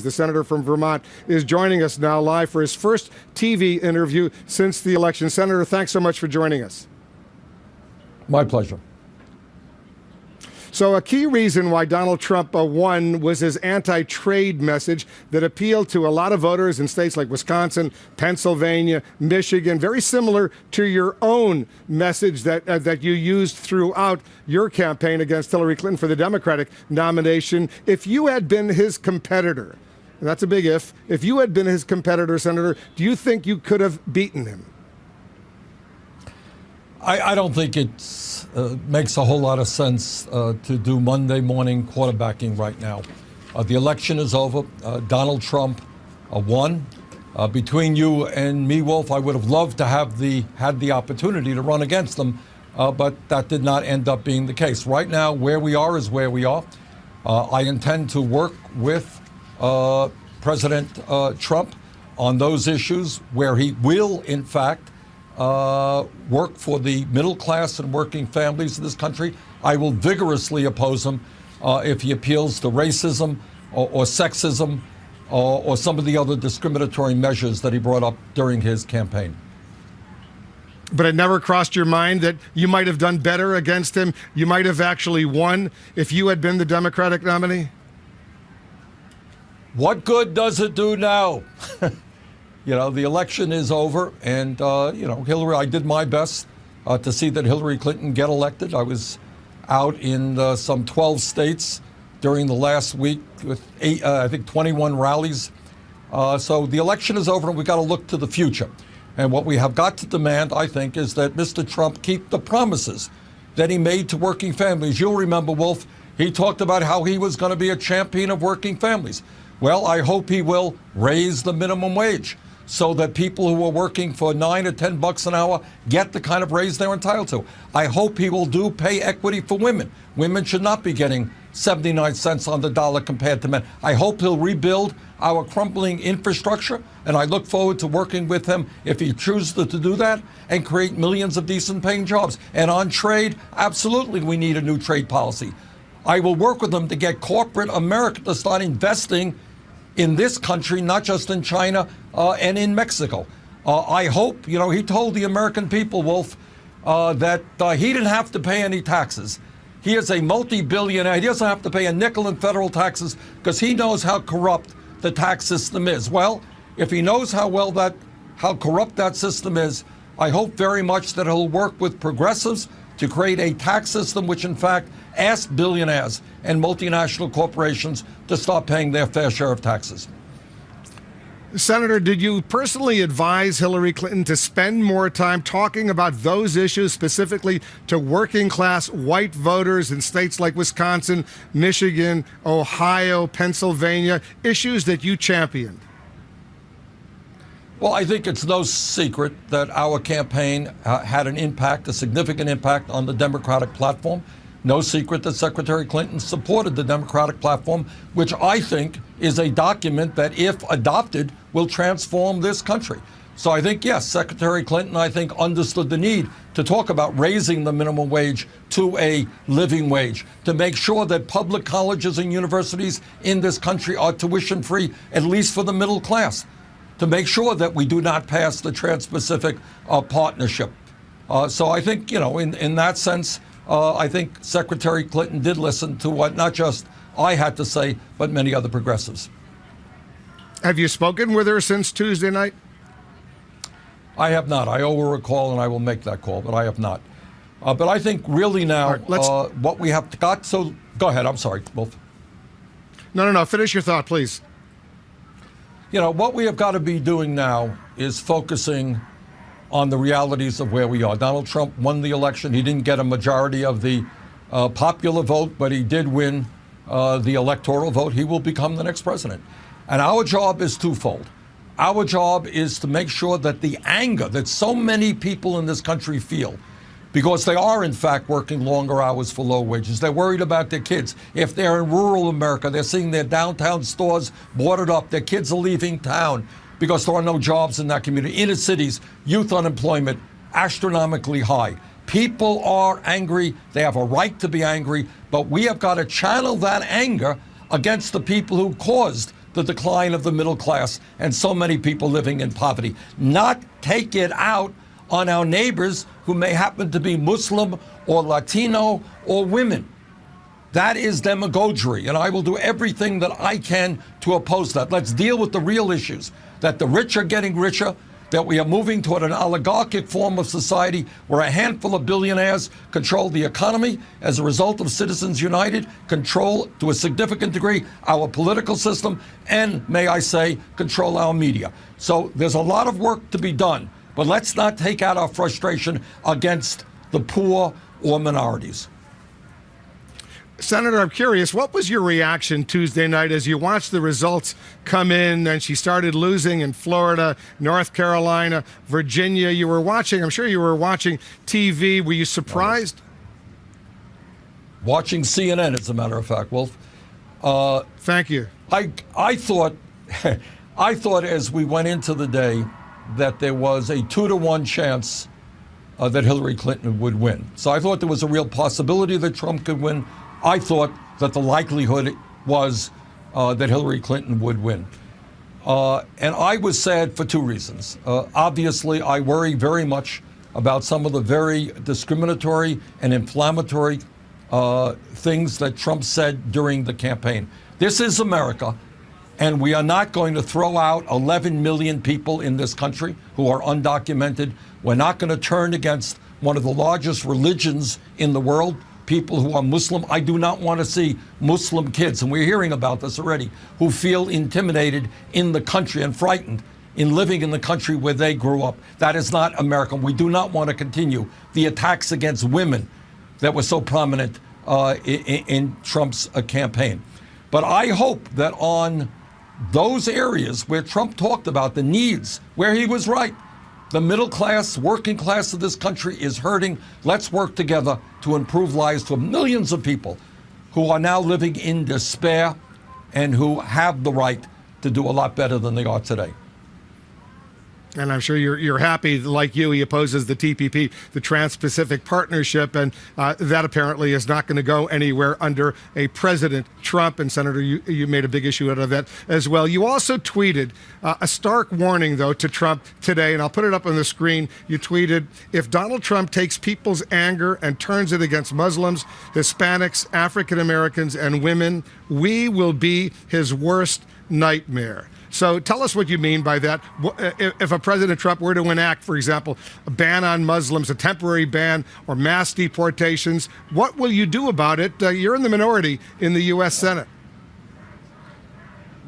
The senator from Vermont is joining us now live for his first TV interview since the election. Senator, thanks so much for joining us. My pleasure. So a key reason why Donald Trump won was his anti-trade message that appealed to a lot of voters in states like Wisconsin, Pennsylvania, Michigan, very similar to your own message that you used throughout your campaign against Hillary Clinton for the Democratic nomination. If you had been his competitor, and that's a big if you had been his competitor, Senator, do you think you could have beaten him? I don't think it makes a whole lot of sense to do Monday morning quarterbacking right now. The election is over. Donald Trump won. Between you and me, Wolf, I would have loved to have had the opportunity to run against them, but that did not end up being the case. Right now, where we are is where we are. I intend to work with President Trump on those issues where he will, in fact, work for the middle class and working families in this country. I will vigorously oppose him if he appeals to racism or sexism or some of the other discriminatory measures that he brought up during his campaign. But it never crossed your mind that you might have done better against him? You might have actually won if you had been the Democratic nominee? What good does it do now? You know, the election is over, and, Hillary, I did my best to see that Hillary Clinton get elected. I was out in some 12 states during the last week with 21 rallies. So the election is over, and we've got to look to the future. And what we have got to demand, I think, is that Mr. Trump keep the promises that he made to working families. You'll remember, Wolf, he talked about how he was going to be a champion of working families. Well, I hope he will raise the minimum wage so that people who are working for $9 or $10 an hour get the kind of raise they're entitled to. I hope he will do pay equity for women. Women should not be getting 79 cents on the dollar compared to men. I hope he'll rebuild our crumbling infrastructure, and I look forward to working with him if he chooses to do that and create millions of decent paying jobs. And on trade, absolutely we need a new trade policy. I will work with him to get corporate America to start investing in this country, not just in China and in Mexico. I hope, he told the American people, Wolf, that he didn't have to pay any taxes. He is a multi-billionaire. He doesn't have to pay a nickel in federal taxes because he knows how corrupt the tax system is. Well, if he knows how corrupt that system is, I hope very much that he'll work with progressives to create a tax system which, in fact, asks billionaires and multinational corporations to stop paying their fair share of taxes. Senator, did you personally advise Hillary Clinton to spend more time talking about those issues, specifically to working class white voters in states like Wisconsin, Michigan, Ohio, Pennsylvania, issues that you championed? Well, I think it's no secret that our campaign had an impact, a significant impact on the Democratic platform. No secret that Secretary Clinton supported the Democratic platform, which I think is a document that, if adopted, will transform this country. So I think, yes, Secretary Clinton, I think, understood the need to talk about raising the minimum wage to a living wage, to make sure that public colleges and universities in this country are tuition-free, at least for the middle class, to make sure that we do not pass the Trans-Pacific Partnership. So I think, in that sense, I think Secretary Clinton did listen to what not just I had to say, but many other progressives. Have you spoken with her since Tuesday night? I have not. I owe her a call, and I will make that call, but I have not. But I think really now, right, what we have got, so go ahead. I'm sorry, Wolf. No. Finish your thought, please. What we have got to be doing now is focusing on the realities of where we are. Donald Trump won the election. He didn't get a majority of the popular vote, but he did win the electoral vote. He will become the next president. And our job is twofold. Our job is to make sure that the anger that so many people in this country feel, because they are, in fact, working longer hours for low wages. They're worried about their kids. If they're in rural America, they're seeing their downtown stores boarded up. Their kids are leaving town because there are no jobs in that community. Inner cities, youth unemployment, astronomically high. People are angry. They have a right to be angry. But we have got to channel that anger against the people who caused the decline of the middle class and so many people living in poverty, not take it out on our neighbors who may happen to be Muslim or Latino or women. That is demagoguery, and I will do everything that I can to oppose that. Let's deal with the real issues, that the rich are getting richer, that we are moving toward an oligarchic form of society where a handful of billionaires control the economy as a result of Citizens United, control to a significant degree our political system, and, may I say, control our media. So there's a lot of work to be done, but let's not take out our frustration against the poor or minorities. Senator, I'm curious, what was your reaction Tuesday night as you watched the results come in and she started losing in Florida, North Carolina, Virginia? You were watching, I'm sure you were watching TV. Were you surprised? Watching CNN, as a matter of fact, Wolf. Thank you. I thought as we went into the day that there was a 2-to-1 chance that Hillary Clinton would win. So I thought there was a real possibility that Trump could win. I thought that the likelihood was that Hillary Clinton would win. And I was sad for two reasons. Obviously, I worry very much about some of the very discriminatory and inflammatory things that Trump said during the campaign. This is America, and we are not going to throw out 11 million people in this country who are undocumented. We're not going to turn against one of the largest religions in the world, people who are Muslim. I do not want to see Muslim kids, and we're hearing about this already, who feel intimidated in the country and frightened in living in the country where they grew up. That is not American. We do not want to continue the attacks against women that were so prominent in Trump's campaign. But I hope that on those areas where Trump talked about the needs, where he was right, the middle class, working class of this country is hurting. Let's work together to improve lives for millions of people who are now living in despair and who have the right to do a lot better than they are today. And I'm sure you're happy, like you, he opposes the TPP, the Trans-Pacific Partnership, and that apparently is not going to go anywhere under a President Trump. And Senator, you made a big issue out of that as well. You also tweeted a stark warning, though, to Trump today, and I'll put it up on the screen. You tweeted, if Donald Trump takes people's anger and turns it against Muslims, Hispanics, African Americans, and women, we will be his worst nightmare. So tell us what you mean by that. If a President Trump were to enact, for example, a ban on Muslims, a temporary ban, or mass deportations, what will you do about it? You're in the minority in the U.S. Senate.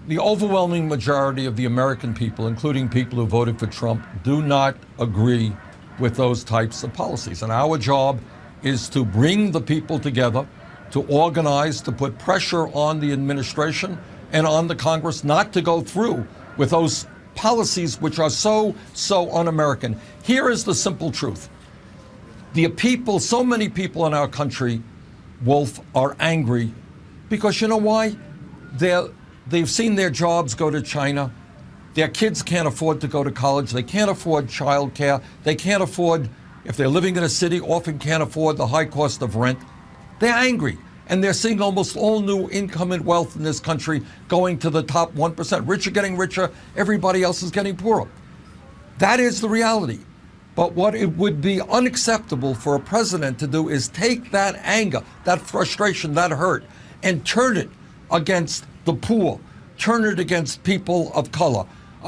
The overwhelming majority of the American people, including people who voted for Trump, do not agree with those types of policies. And our job is to bring the people together, to organize, to put pressure on the administration and on the Congress not to go through with those policies which are so un-American. Here is the simple truth. The people, so many people in our country, Wolf, are angry because you know why? They've seen their jobs go to China. Their kids can't afford to go to college. They can't afford child care. They can't afford, if they're living in a city, often can't afford the high cost of rent. They're angry. And they're seeing almost all new income and wealth in this country going to the top 1%. Rich are getting richer. Everybody else is getting poorer. That is the reality. But what it would be unacceptable for a president to do is take that anger, that frustration, that hurt, and turn it against the poor, turn it against people of color,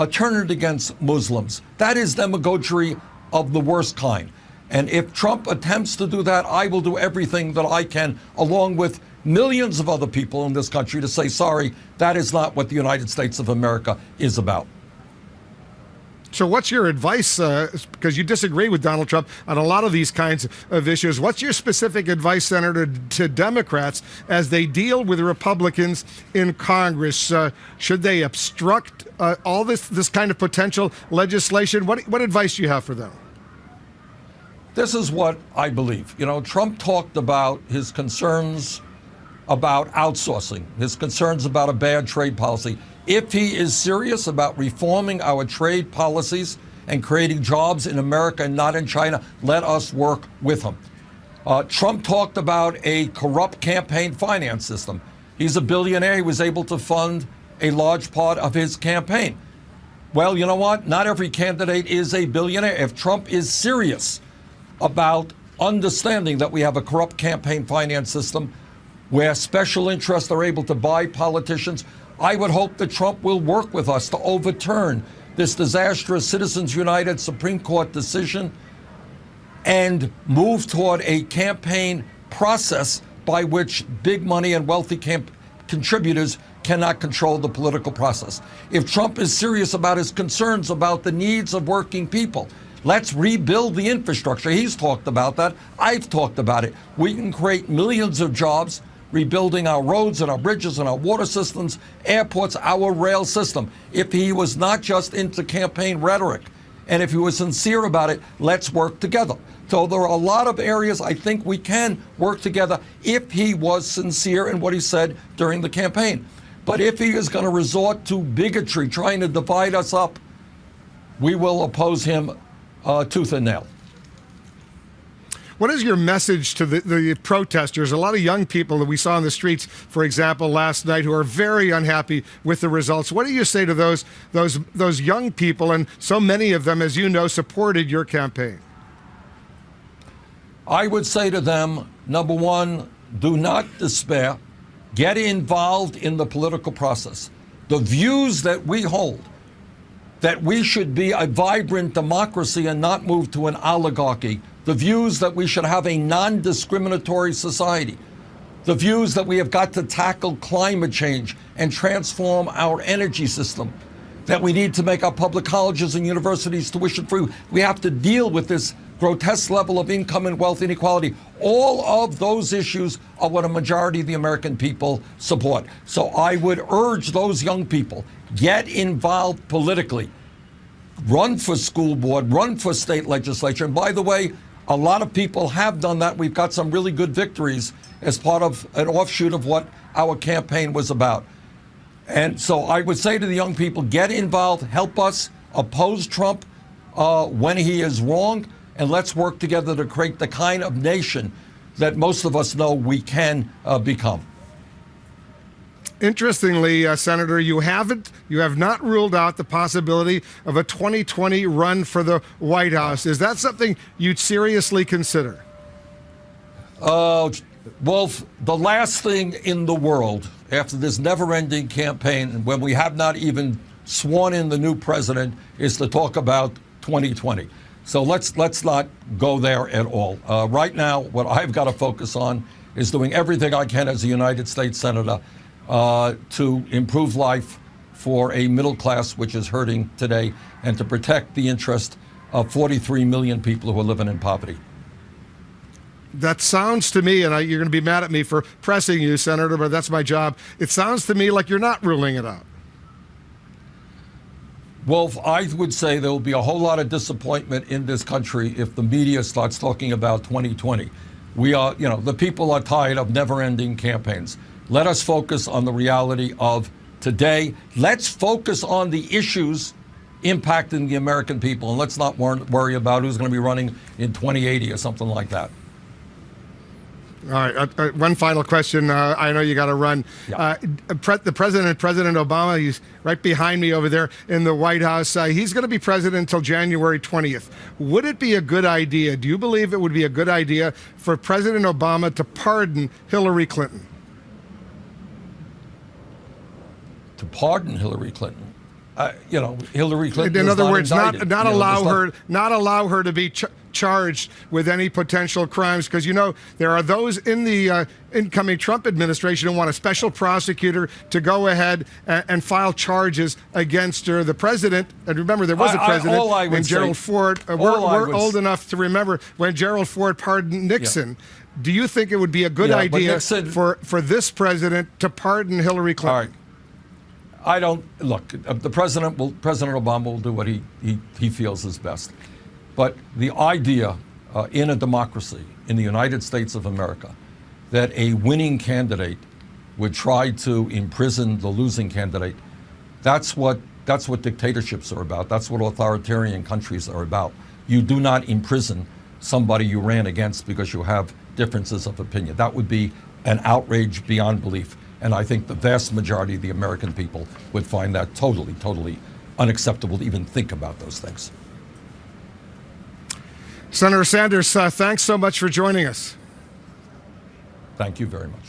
turn it against Muslims. That is demagoguery of the worst kind. And if Trump attempts to do that, I will do everything that I can, along with millions of other people in this country, to say, sorry, that is not what the United States of America is about. So what's your advice, because you disagree with Donald Trump on a lot of these kinds of issues, what's your specific advice, Senator, to Democrats as they deal with Republicans in Congress? Should they obstruct all this kind of potential legislation? What advice do you have for them? This is what I believe. You know, Trump talked about his concerns about outsourcing, his concerns about a bad trade policy. If he is serious about reforming our trade policies and creating jobs in America and not in China, let us work with him. Trump talked about a corrupt campaign finance system. He's a billionaire. He was able to fund a large part of his campaign. Well, you know what? Not every candidate is a billionaire. If Trump is serious about understanding that we have a corrupt campaign finance system where special interests are able to buy politicians, I would hope that Trump will work with us to overturn this disastrous Citizens United Supreme Court decision and move toward a campaign process by which big money and wealthy contributors cannot control the political process. If Trump is serious about his concerns about the needs of working people, let's rebuild the infrastructure. He's talked about that. I've talked about it. We can create millions of jobs rebuilding our roads and our bridges and our water systems, airports, our rail system. If he was not just into campaign rhetoric, and if he was sincere about it, let's work together. So there are a lot of areas I think we can work together if he was sincere in what he said during the campaign. But if he is going to resort to bigotry, trying to divide us up, we will oppose him tooth and nail. What is your message to the protesters? A lot of young people that we saw in the streets, for example, last night, who are very unhappy with the results. What do you say to those young people, and so many of them, as you know, supported your campaign? I would say to them, number one, do not despair. Get involved in the political process. The views that we hold, that we should be a vibrant democracy and not move to an oligarchy, the views that we should have a non-discriminatory society, the views that we have got to tackle climate change and transform our energy system, that we need to make our public colleges and universities tuition-free. We have to deal with this grotesque level of income and wealth inequality. All of those issues are what a majority of the American people support. So I would urge those young people, get involved politically. Run for school board, run for state legislature. And by the way, a lot of people have done that. We've got some really good victories as part of an offshoot of what our campaign was about. And so I would say to the young people, get involved, help us oppose Trump when he is wrong, and let's work together to create the kind of nation that most of us know we can become. Interestingly, Senator, you have not ruled out the possibility of a 2020 run for the White House. Is that something you'd seriously consider? Wolf, the last thing in the world after this never-ending campaign, when we have not even sworn in the new president, is to talk about 2020. So let's not go there at all. Right now, what I've got to focus on is doing everything I can as a United States Senator to improve life for a middle class which is hurting today, and to protect the interest of 43 million people who are living in poverty. That sounds to me, and you're going to be mad at me for pressing you, Senator, but that's my job. It sounds to me like you're not ruling it out. Wolf, I would say there will be a whole lot of disappointment in this country if the media starts talking about 2020. The people are tired of never-ending campaigns. Let us focus on the reality of today. Let's focus on the issues impacting the American people, and let's not worry about who's going to be running in 2080 or something like that. All right. One final question. I know you got to run. Yeah. President Obama, he's right behind me over there in the White House. He's going to be president until January 20th. Would it be a good idea? Do you believe it would be a good idea for President Obama to pardon Hillary Clinton? To pardon Hillary Clinton? Hillary Clinton. In other words, not allow her to be charged with any potential crimes, because there are those in the incoming Trump administration who want a special prosecutor to go ahead and file charges against her. The president, and remember, there was a president when Gerald Ford. We're old enough to remember when Gerald Ford pardoned Nixon. Yeah. Do you think it would be a good idea for this president to pardon Hillary Clinton? All right. I don't look. President Obama will do what he feels is best. But the idea in a democracy, in the United States of America, that a winning candidate would try to imprison the losing candidate, that's what dictatorships are about. That's what authoritarian countries are about. You do not imprison somebody you ran against because you have differences of opinion. That would be an outrage beyond belief. And I think the vast majority of the American people would find that totally, totally unacceptable to even think about those things. Senator Sanders, thanks so much for joining us. Thank you very much.